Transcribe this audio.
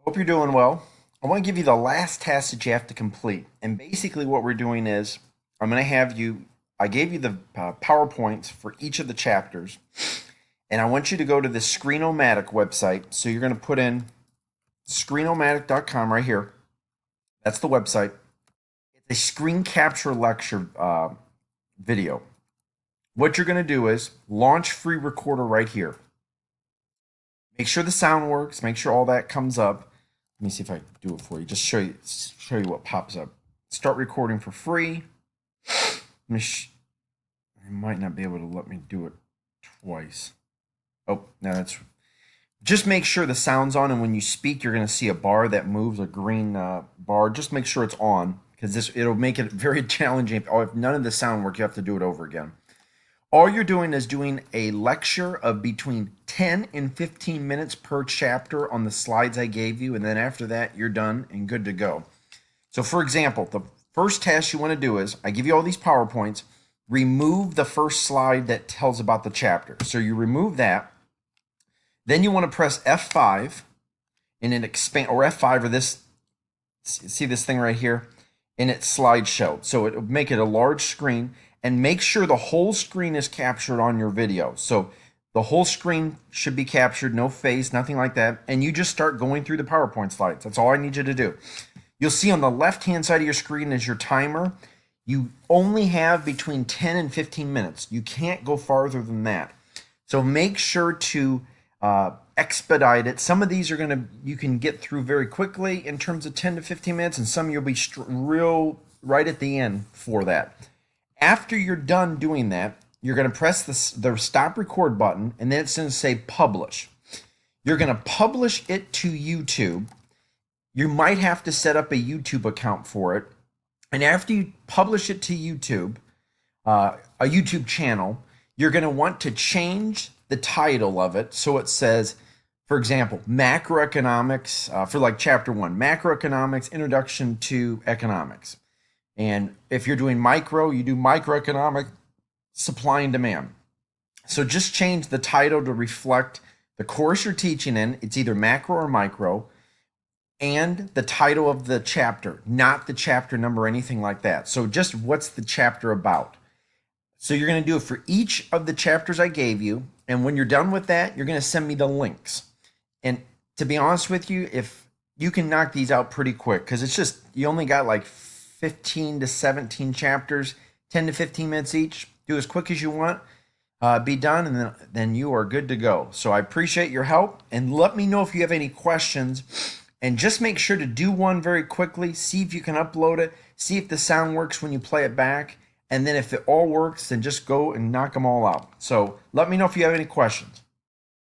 Hope you're doing well. I want to give you the last task that you have to complete. And basically, what we're doing is I'm going to have you, I gave you the PowerPoints for each of the chapters, and I want you to go to the Screenomatic website. So you're going to put in screenomatic.com right here. That's the website. It's a screen capture lecture video. What you're going to do is launch free recorder right here. Make sure the sound works. Make sure all that comes up. Let me see if I can do it for you. Just show you what pops up. Start recording for free. It might not be able to let me do it twice. Oh, no, that's just make sure the sound's on, and when you speak, you're going to see a bar that moves, a green bar. Just make sure it's on, because it'll make it very challenging. If none of the sound works, you have to do it over again. All you're doing is doing a lecture of between 10 and 15 minutes per chapter on the slides I gave you, and then after that, you're done and good to go. So for example, the first task you want to do is, I give you all these PowerPoints, remove the first slide that tells about the chapter. So you remove that. Then you want to press F5 and it expand, or F5 or this, see this thing right here? And it's slideshow. So it'll make it a large screen, and make sure the whole screen is captured on your video. So the whole screen should be captured, no face, nothing like that. And you just start going through the PowerPoint slides. That's all I need you to do. You'll see on the left-hand side of your screen is your timer. You only have between 10 and 15 minutes. You can't go farther than that. So make sure to expedite it. Some of these you can get through very quickly in terms of 10 to 15 minutes, and some you'll be real right at the end for that. After you're done doing that, you're going to press the stop record button, and then it's going to say publish. You're going to publish it to YouTube. You might have to set up a YouTube account for it. And after you publish it to YouTube, a YouTube channel, you're going to want to change the title of it so it says, for example, macroeconomics, for like chapter 1, macroeconomics, introduction to economics. And if you're doing micro, you do microeconomic supply and demand. So just change the title to reflect the course you're teaching in. It's either macro or micro, and the title of the chapter, not the chapter number or anything like that. So just what's the chapter about? So you're going to do it for each of the chapters I gave you. And when you're done with that, you're going to send me the links. And to be honest with you, if you can knock these out pretty quick, because it's just, you only got like 15 to 17 chapters, 10 to 15 minutes each. Do as quick as you want, be done, and then you are good to go. So I appreciate your help, and let me know if you have any questions. And just make sure to do one very quickly. See if you can upload it. See if the sound works when you play it back. And then if it all works, then just go and knock them all out. So let me know if you have any questions.